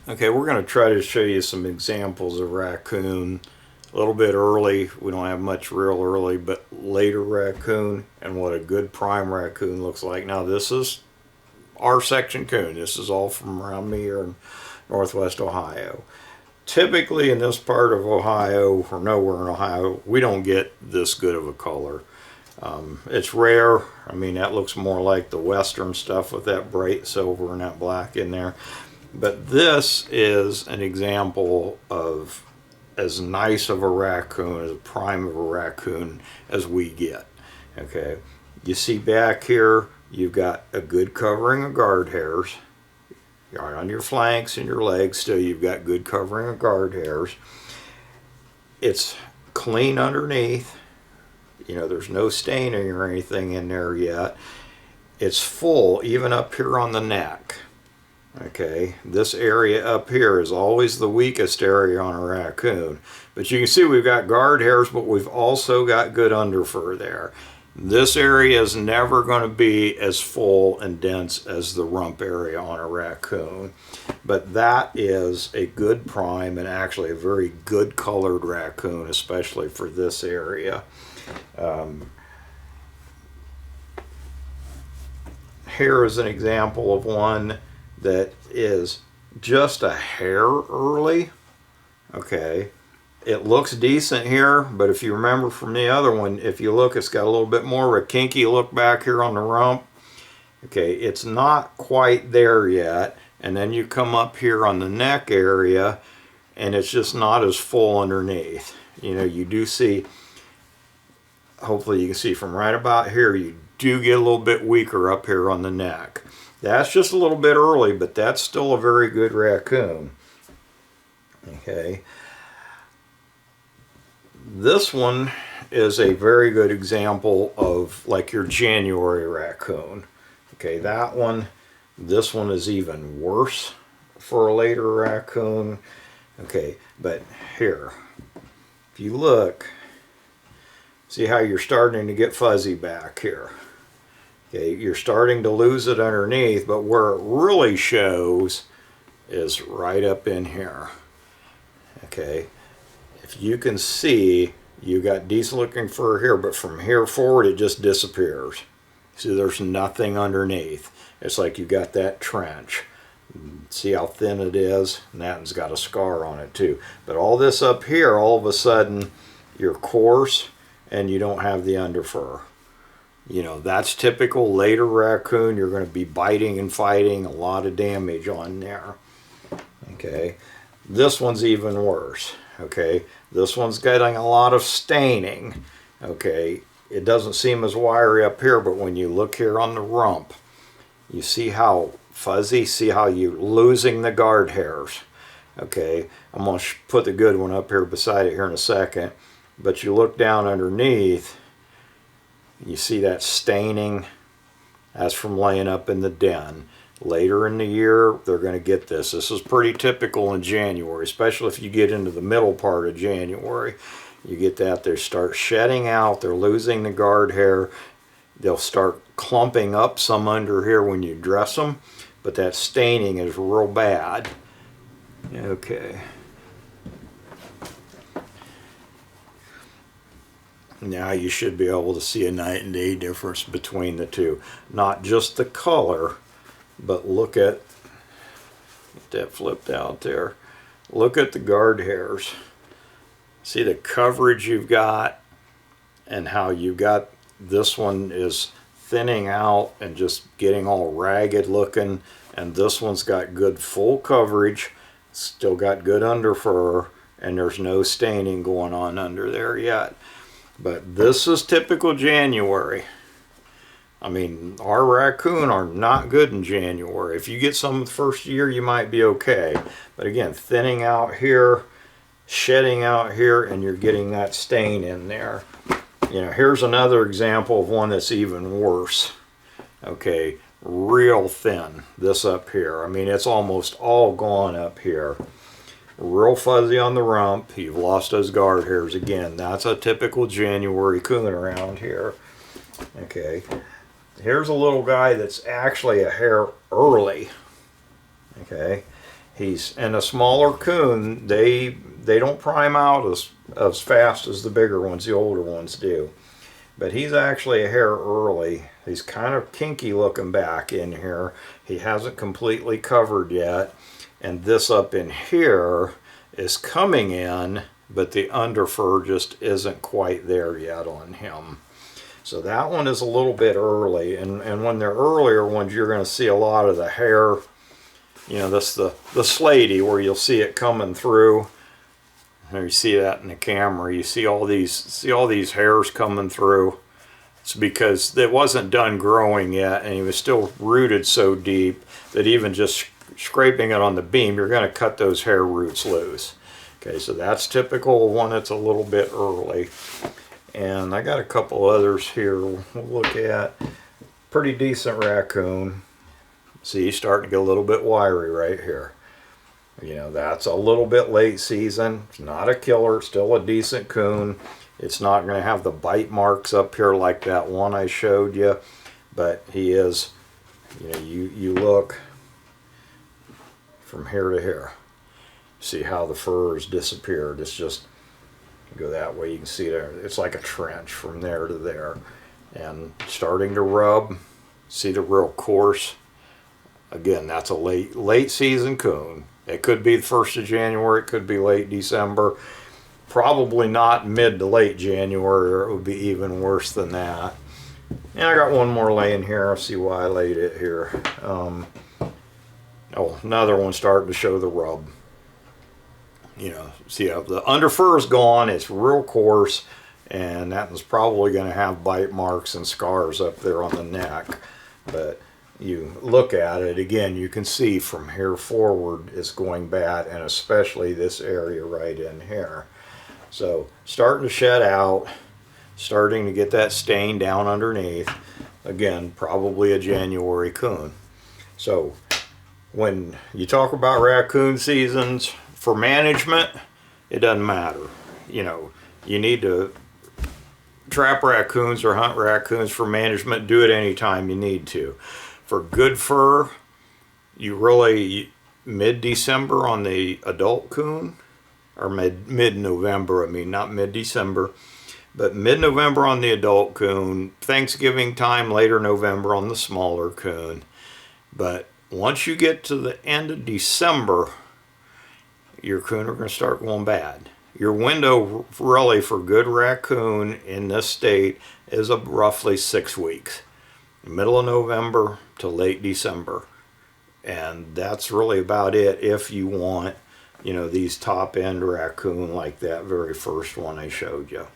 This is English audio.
Okay, we're going to try to show you some examples of raccoon. A little bit early, we don't have much real early, but later raccoon and what a good prime raccoon looks like. Now this is our section coon. This is all from around me here in northwest Ohio. Typically in this part of Ohio, or nowhere in Ohio, we don't get this good of a color. It's rare. I mean, that looks more like the western stuff with that bright silver and that black in there. But this is an example of as nice of a raccoon, as a prime of a raccoon as we get. Okay, you see back here, you've got a good covering of guard hairs. Right on your flanks and your legs still you've got good covering of guard hairs. It's clean underneath. You know, there's no staining or anything in there yet. It's full even up here on the neck. Okay, this area up here is always the weakest area on a raccoon. But you can see we've got guard hairs, but we've also got good underfur there. This area is never going to be as full and dense as the rump area on a raccoon. But that is a good prime and actually a very good colored raccoon, especially for this area. Here is an example of one that is just a hair early. Okay, it looks decent here, but if you remember from the other one, if you look, it's got a little bit more of a kinky look back here on the rump. Okay, it's not quite there yet, and then you come up here on the neck area and it's just not as full underneath. You know, you do see, hopefully you can see from right about here, you do get a little bit weaker up here on the neck. That's just a little bit early, but that's still a very good raccoon. Okay. This one is a very good example of like your January raccoon. Okay, that one, this one is even worse for a later raccoon. Okay, but here, if you look, see how you're starting to get fuzzy back here. Okay, you're starting to lose it underneath, but where it really shows is right up in here. Okay, if you can see, you got decent looking fur here, but from here forward it just disappears. See, there's nothing underneath. It's like you got that trench. See how thin it is? And that one's got a scar on it too. But all this up here, all of a sudden, you're coarse and you don't have the underfur. You know, that's typical later raccoon. You're going to be biting and fighting, a lot of damage on there. Okay, this one's even worse. Okay, this one's getting a lot of staining. Okay, it doesn't seem as wiry up here, but when you look here on the rump, you see how fuzzy, see how you're losing the guard hairs. Okay, I'm going to put the good one up here beside it here in a second, but you look down underneath, you see that staining. That's from laying up in the den. Later in the year, they're going to get this. This is pretty typical in January, especially if you get into the middle part of January. You get that, they start shedding out, they're losing the guard hair. They'll start clumping up some under here when you dress them, but that staining is real bad. Okay. Now you should be able to see a night and day difference between the two. Not just the color, but look at, get that flipped out there. Look at the guard hairs. See the coverage you've got and how you've got, this one is thinning out and just getting all ragged looking, and this one's got good full coverage, still got good underfur, and there's no staining going on under there yet. But this is typical January. I mean, our raccoon are not good in January. If you get some the first year, you might be okay. But again, thinning out here, shedding out here, and you're getting that stain in there. You know, here's another example of one that's even worse. Okay, real thin, this up here. I mean, it's almost all gone up here. Real fuzzy on the rump. You've lost those guard hairs again. That's a typical January coon around here. Okay, here's a little guy that's actually a hair early. Okay, He's in a smaller coon. They don't prime out as fast as the bigger ones, the older ones do. But he's actually a hair early. He's kind of kinky looking back in here. He hasn't completely covered yet. And this up in here is coming in, but the underfur just isn't quite there yet on him. So that one is a little bit early. And when they're earlier ones, you're going to see a lot of the hair. You know, this the slaty where you'll see it coming through. There you see that in the camera. You see all these hairs coming through. It's because it wasn't done growing yet, and he was still rooted so deep that even just scraping it on the beam, you're going to cut those hair roots loose. Okay, so that's typical of one that's a little bit early. And I got a couple others here we'll look at. Pretty decent raccoon. See, he's starting to get a little bit wiry right here. You know, that's a little bit late season. It's not a killer, still a decent coon. It's not going to have the bite marks up here like that one I showed you, but he is, you know, you look from here to here. See how the fur has disappeared. It's just, go that way, you can see there. It's like a trench from there to there. And starting to rub, see the real coarse. Again, that's a late season coon. It could be the 1st of January, it could be late December. Probably not mid to late January, or it would be even worse than that. And I got one more laying here. I'll see why I laid it here. Oh, another one starting to show the rub. You know, see how the underfur is gone. It's real coarse, and that is probably going to have bite marks and scars up there on the neck. But you look at it again, you can see from here forward it's going bad, and especially this area right in here. So starting to shed out, starting to get that stain down underneath. Again, probably a January coon. So when you talk about raccoon seasons, for management, it doesn't matter. You know, you need to trap raccoons or hunt raccoons for management. Do it anytime you need to. For good fur, you really mid-December on the adult coon, or mid-November, I mean, not mid-December, but mid-November on the adult coon, Thanksgiving time, later November on the smaller coon. But once you get to the end of December, your coon are going to start going bad. Your window really for good raccoon in this state is roughly 6 weeks. Middle of November to late December. And that's really about it if you want, you know, these top end raccoon like that very first one I showed you.